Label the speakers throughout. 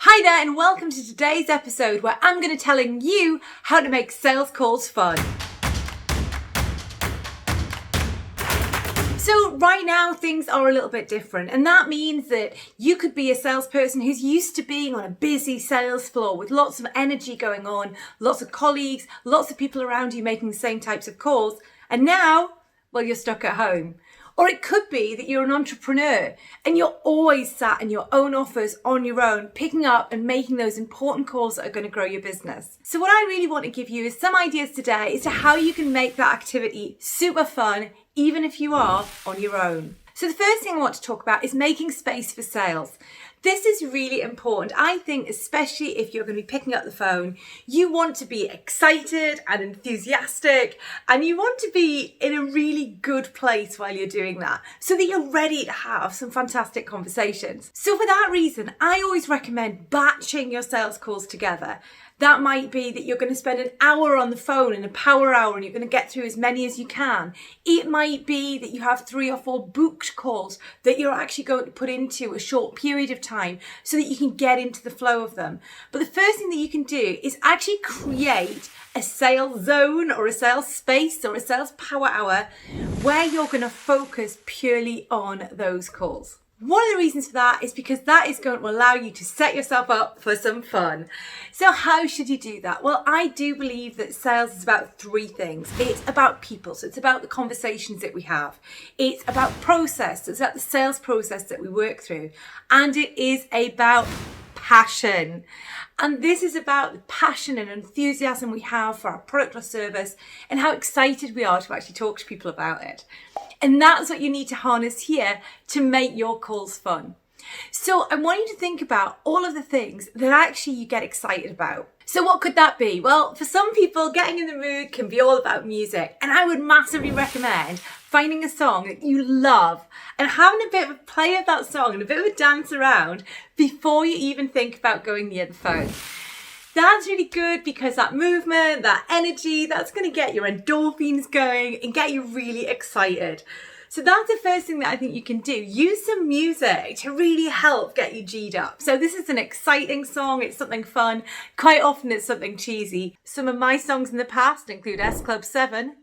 Speaker 1: Hi there and welcome to today's episode where I'm going to telling you how to make sales calls fun. So right now things are a little bit different, and that means that you could be a salesperson who's used to being on a busy sales floor with lots of energy going on, lots of colleagues, lots of people around you making the same types of calls, and now, well, you're stuck at home. Or it could be that you're an entrepreneur and you're always sat in your own office on your own, picking up and making those important calls that are going to grow your business. So what I really want to give you is some ideas today as to how you can make that activity super fun, even if you are on your own. So the first thing I want to talk about is making space for sales. This is really important. I think especially if you're going to be picking up the phone, you want to be excited and enthusiastic, and you want to be in a really good place while you're doing that so that you're ready to have some fantastic conversations. So for that reason, I always recommend batching your sales calls together. That might be that you're going to spend an hour on the phone in a power hour and you're going to get through as many as you can. It might be that you have 3 or 4 booked calls that you're actually going to put into a short period of time so that you can get into the flow of them. But the first thing that you can do is actually create a sales zone or a sales space or a sales power hour where you're going to focus purely on those calls. One of the reasons for that is because that is going to allow you to set yourself up for some fun. So how should you do that? Well, I do believe that sales is about 3 things. It's about people, so it's about the conversations that we have. It's about process, so it's about the sales process that we work through. And it is about passion. And this is about the passion and enthusiasm we have for our product or service and how excited we are to actually talk to people about it. And that's what you need to harness here to make your calls fun. So I want you to think about all of the things that actually you get excited about. So what could that be? Well, for some people, getting in the mood can be all about music. And I would massively recommend finding a song that you love and having a bit of a play of that song and a bit of a dance around before you even think about going near the phone. That's really good because that movement, that energy, that's going to get your endorphins going and get you really excited. So that's the first thing that I think you can do. Use some music to really help get you G'd up. So this is an exciting song. It's something fun. Quite often it's something cheesy. Some of my songs in the past include S Club 7.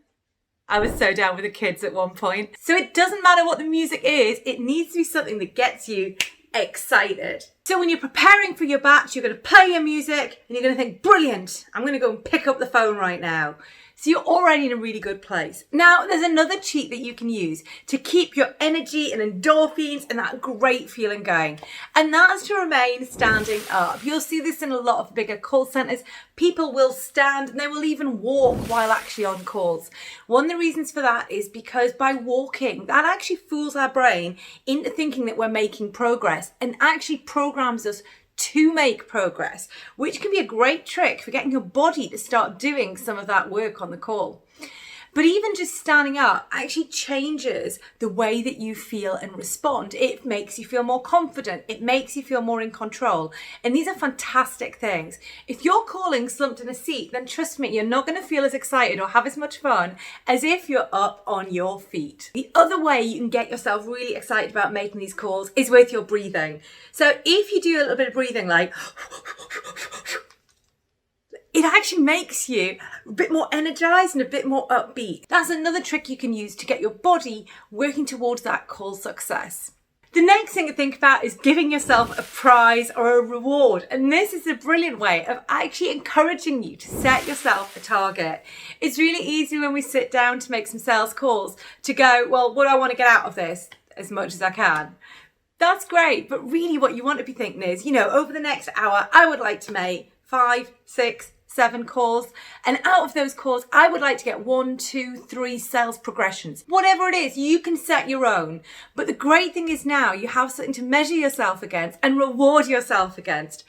Speaker 1: I was so down with the kids at one point. So it doesn't matter what the music is. It needs to be something that gets you excited. So when you're preparing for your batch, you're going to play your music and you're going to think, brilliant, I'm going to go and pick up the phone right now. So you're already in a really good place. Now, there's another cheat that you can use to keep your energy and endorphins and that great feeling going. And that's to remain standing up. You'll see this in a lot of bigger call centers. People will stand and they will even walk while actually on calls. One of the reasons for that is because by walking, that actually fools our brain into thinking that we're making progress and actually programs us to make progress, which can be a great trick for getting your body to start doing some of that work on the call. But even just standing up actually changes the way that you feel and respond. It makes you feel more confident. It makes you feel more in control. And these are fantastic things. If you're calling slumped in a seat, then trust me, you're not going to feel as excited or have as much fun as if you're up on your feet. The other way you can get yourself really excited about making these calls is with your breathing. So if you do a little bit of breathing like it actually makes you a bit more energized and a bit more upbeat. That's another trick you can use to get your body working towards that call success. The next thing to think about is giving yourself a prize or a reward. And this is a brilliant way of actually encouraging you to set yourself a target. It's really easy when we sit down to make some sales calls to go, well, what do I want to get out of this? As much as I can. That's great. But really what you want to be thinking is, over the next hour, I would like to make 5, 6, 7 calls, and out of those calls I would like to get 1, 2, 3 sales progressions. Whatever it is, you can set your own. But the great thing is now you have something to measure yourself against and reward yourself against.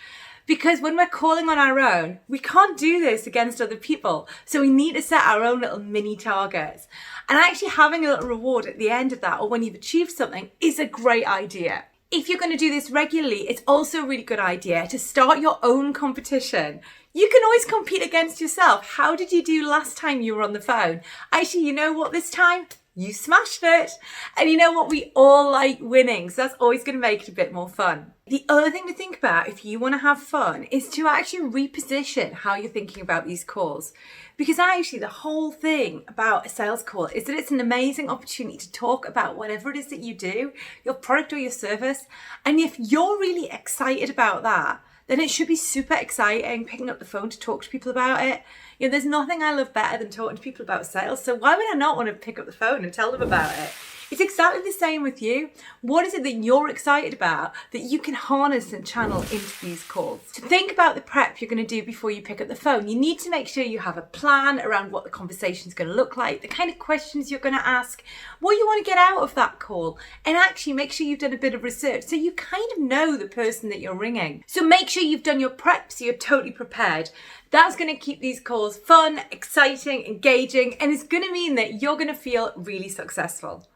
Speaker 1: Because when we're calling on our own, we can't do this against other people. So we need to set our own little mini targets. And actually having a little reward at the end of that or when you've achieved something is a great idea. If you're going to do this regularly, it's also a really good idea to start your own competition. You can always compete against yourself. How did you do last time you were on the phone? Actually, you know what, this time? You smashed it. And you know what? We all like winning. So that's always going to make it a bit more fun. The other thing to think about if you want to have fun is to actually reposition how you're thinking about these calls. Because actually the whole thing about a sales call is that it's an amazing opportunity to talk about whatever it is that you do, your product or your service. And if you're really excited about that, then it should be super exciting picking up the phone to talk to people about it. You know, there's nothing I love better than talking to people about sales. So why would I not want to pick up the phone and tell them about it? It's exactly the same with you. What is it that you're excited about that you can harness and channel into these calls? To think about the prep you're going to do before you pick up the phone, you need to make sure you have a plan around what the conversation is going to look like, the kind of questions you're going to ask, what you want to get out of that call, and actually make sure you've done a bit of research so you kind of know the person that you're ringing. So make sure you've done your prep so you're totally prepared. That's going to keep these calls fun, exciting, engaging, and it's going to mean that you're going to feel really successful.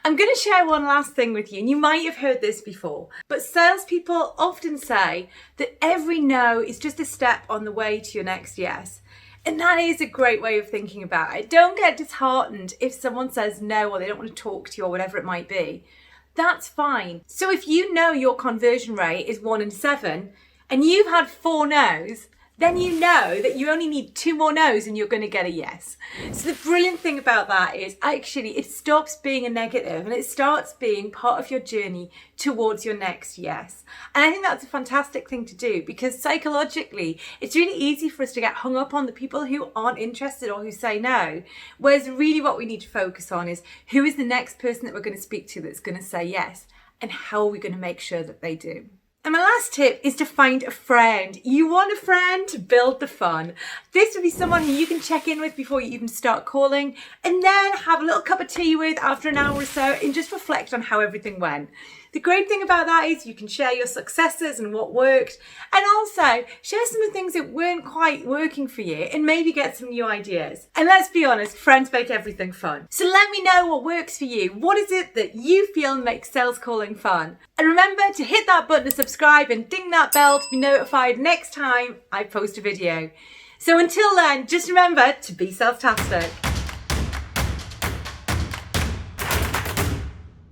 Speaker 1: I'm going to share one last thing with you, and you might have heard this before, but salespeople often say that every no is just a step on the way to your next yes. And that is a great way of thinking about it. Don't get disheartened if someone says no or they don't want to talk to you or whatever it might be. That's fine. So if you know your conversion rate is 1 in 7 and you've had 4 no's, then you know that you only need 2 more no's and you're going to get a yes. So the brilliant thing about that is actually it stops being a negative and it starts being part of your journey towards your next yes. And I think that's a fantastic thing to do because psychologically, it's really easy for us to get hung up on the people who aren't interested or who say no. Whereas really what we need to focus on is who is the next person that we're going to speak to that's going to say yes and how are we going to make sure that they do. And my last tip is to find a friend. You want a friend to build the fun. This would be someone who you can check in with before you even start calling and then have a little cup of tea with after an hour or so and just reflect on how everything went. The great thing about that is you can share your successes and what worked and also share some of the things that weren't quite working for you and maybe get some new ideas. And let's be honest, friends make everything fun. So let me know what works for you. What is it that you feel makes sales calling fun? And remember to hit that button to subscribe and ding that bell to be notified next time I post a video. So until then, just remember to be sales-tastic.